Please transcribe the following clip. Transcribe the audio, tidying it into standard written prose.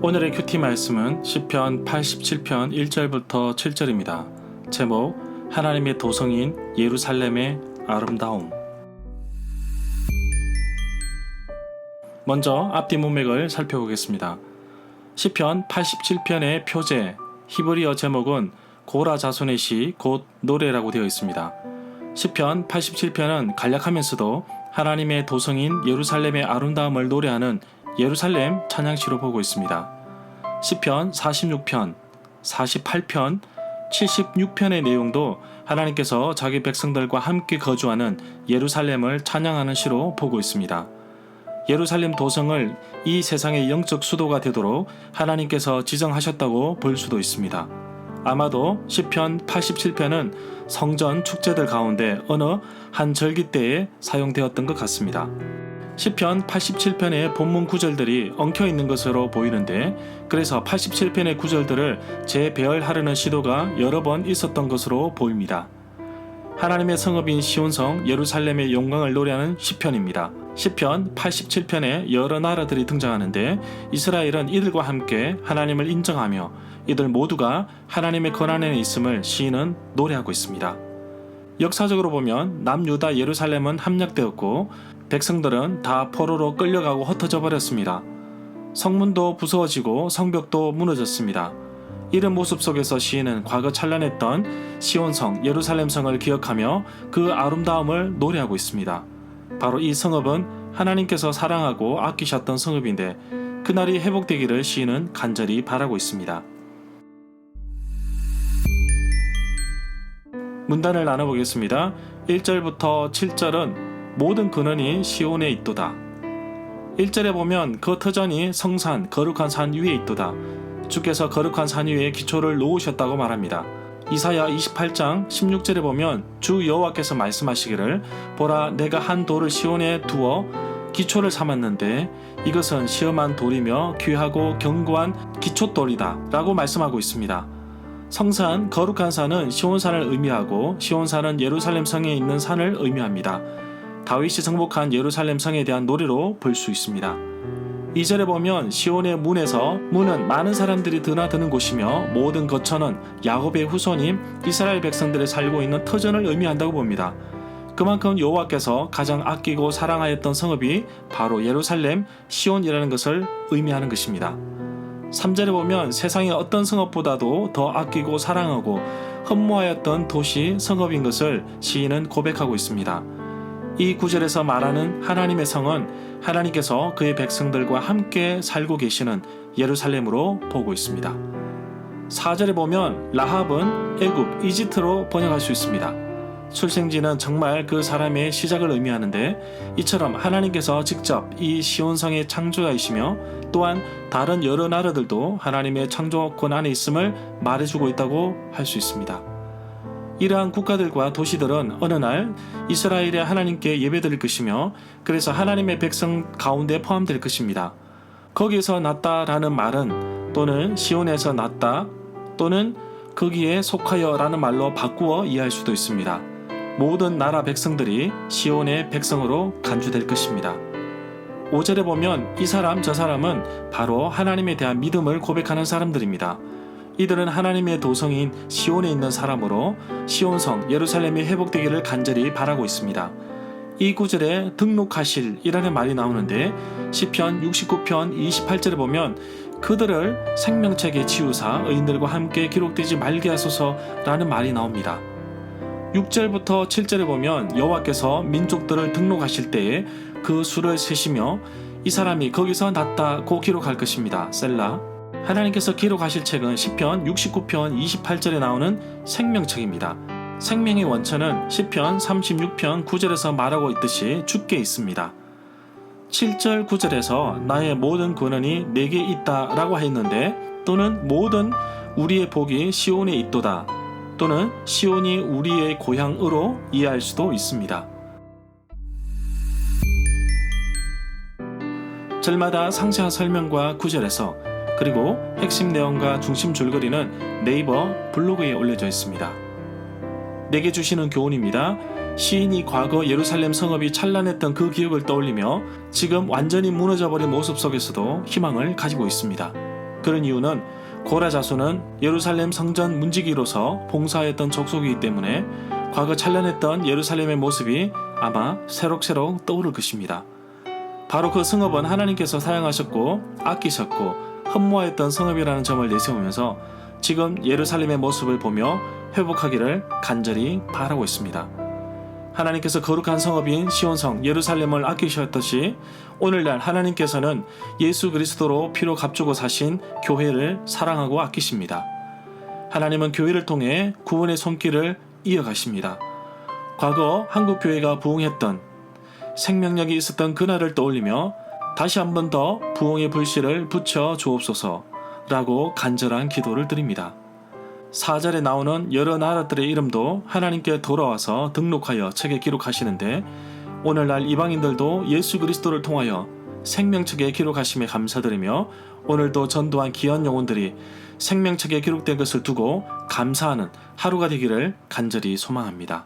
오늘의 큐티 말씀은 시편 87편 1절부터 7절입니다. 제목 하나님의 도성인 예루살렘의 아름다움. 먼저 앞뒤 문맥을 살펴보겠습니다. 시편 87편의 표제 히브리어 제목은 고라 자손의 시 곧 노래라고 되어 있습니다. 시편 87편은 간략하면서도 하나님의 도성인 예루살렘의 아름다움을 노래하는 예루살렘 찬양시로 보고 있습니다. 시편 46편, 48편, 76편의 내용도 하나님께서 자기 백성들과 함께 거주하는 예루살렘을 찬양하는 시로 보고 있습니다. 예루살렘 도성을 이 세상의 영적 수도가 되도록 하나님께서 지정하셨다고 볼 수도 있습니다. 아마도 시편 87편은 성전 축제들 가운데 어느 한 절기 때에 사용되었던 것 같습니다. 시편 87편의 본문 구절들이 엉켜있는 것으로 보이는데 그래서 87편의 구절들을 재배열하려는 시도가 여러 번 있었던 것으로 보입니다. 하나님의 성읍인 시온성 예루살렘의 영광을 노래하는 시편입니다. 시편 87편에 여러 나라들이 등장하는데 이스라엘은 이들과 함께 하나님을 인정하며 이들 모두가 하나님의 권한에 있음을 시인은 노래하고 있습니다. 역사적으로 보면 남유다 예루살렘은 함락되었고 백성들은 다 포로로 끌려가고 흩어져 버렸습니다. 성문도 부서지고 성벽도 무너졌습니다. 이런 모습 속에서 시인은 과거 찬란했던 시온성 예루살렘성을 기억하며 그 아름다움을 노래하고 있습니다. 바로 이 성읍은 하나님께서 사랑하고 아끼셨던 성읍인데 그날이 회복되기를 시인은 간절히 바라고 있습니다. 문단을 나눠보겠습니다. 1절부터 7절은 모든 근원이 시온에 있도다. 1절에 보면 그 터전이 성산 거룩한 산 위에 있도다. 주께서 거룩한 산 위에 기초를 놓으셨다고 말합니다. 이사야 28장 16절에 보면 주 여호와께서 말씀하시기를 보라 내가 한 돌을 시온에 두어 기초를 삼았는데 이것은 시험한 돌이며 귀하고 견고한 기초돌이다 라고 말씀하고 있습니다. 성산 거룩한 산은 시온산을 의미하고 시온산은 예루살렘 성에 있는 산을 의미합니다. 다윗이 정복한 예루살렘 성에 대한 노래로 볼 수 있습니다. 2절에 보면 시온의 문에서 문은 많은 사람들이 드나드는 곳이며 모든 거처는 야곱의 후손인 이스라엘 백성들이 살고 있는 터전을 의미한다고 봅니다. 그만큼 여호와께서 가장 아끼고 사랑하였던 성읍이 바로 예루살렘 시온이라는 것을 의미하는 것입니다. 3절에 보면 세상의 어떤 성읍보다도 더 아끼고 사랑하고 흠모하였던 도시 성읍인 것을 시인은 고백하고 있습니다. 이 구절에서 말하는 하나님의 성은 하나님께서 그의 백성들과 함께 살고 계시는 예루살렘으로 보고 있습니다. 4절에 보면 라합은 애굽, 이집트로 번역할 수 있습니다. 출생지는 정말 그 사람의 시작을 의미하는데 이처럼 하나님께서 직접 이 시온성의 창조자이시며 또한 다른 여러 나라들도 하나님의 창조권 안에 있음을 말해주고 있다고 할 수 있습니다. 이러한 국가들과 도시들은 어느 날 이스라엘의 하나님께 예배드릴 것이며 그래서 하나님의 백성 가운데 포함될 것입니다. 거기에서 났다라는 말은 또는 시온에서 났다 또는 거기에 속하여 라는 말로 바꾸어 이해할 수도 있습니다. 모든 나라 백성들이 시온의 백성으로 간주될 것입니다. 5절에 보면 이 사람 저 사람은 바로 하나님에 대한 믿음을 고백하는 사람들입니다. 이들은 하나님의 도성인 시온에 있는 사람으로 시온성 예루살렘이 회복되기를 간절히 바라고 있습니다. 이 구절에 등록하실이라는 말이 나오는데 시편 69편 28절에 보면 그들을 생명책에 지우사 의인들과 함께 기록되지 말게 하소서라는 말이 나옵니다. 6절부터 7절에 보면 여호와께서 민족들을 등록하실 때에 그 수를 세시며 이 사람이 거기서 났다고 기록할 것입니다. 셀라. 하나님께서 기록하실 책은 시편 69편 28절에 나오는 생명책입니다. 생명의 원천은 시편 36편 9절에서 말하고 있듯이 주께 있습니다. 7절 9절에서 나의 모든 근원이 내게 있다 라고 했는데 또는 모든 우리의 복이 시온에 있도다 또는 시온이 우리의 고향으로 이해할 수도 있습니다. 절마다 상세한 설명과 구절에서 그리고 핵심 내용과 중심 줄거리는 네이버 블로그에 올려져 있습니다. 내게 주시는 교훈입니다. 시인이 과거 예루살렘 성읍이 찬란했던 그 기억을 떠올리며 지금 완전히 무너져버린 모습 속에서도 희망을 가지고 있습니다. 그런 이유는 고라 자손은 예루살렘 성전 문지기로서 봉사했던 족속이기 때문에 과거 찬란했던 예루살렘의 모습이 아마 새록새록 떠오를 것입니다. 바로 그 성읍은 하나님께서 사용하셨고 아끼셨고 흠모했던 성읍이라는 점을 내세우면서 지금 예루살렘의 모습을 보며 회복하기를 간절히 바라고 있습니다. 하나님께서 거룩한 성읍인 시온성 예루살렘을 아끼셨듯이 오늘날 하나님께서는 예수 그리스도로 피로 값주고 사신 교회를 사랑하고 아끼십니다. 하나님은 교회를 통해 구원의 손길을 이어가십니다. 과거 한국 교회가 부흥했던 생명력이 있었던 그날을 떠올리며 다시 한 번 더 부흥의 불씨를 붙여 주옵소서라고 간절한 기도를 드립니다. 4절에 나오는 여러 나라들의 이름도 하나님께 돌아와서 등록하여 책에 기록하시는데 오늘날 이방인들도 예수 그리스도를 통하여 생명책에 기록하심에 감사드리며 오늘도 전도한 귀한 영혼들이 생명책에 기록된 것을 두고 감사하는 하루가 되기를 간절히 소망합니다.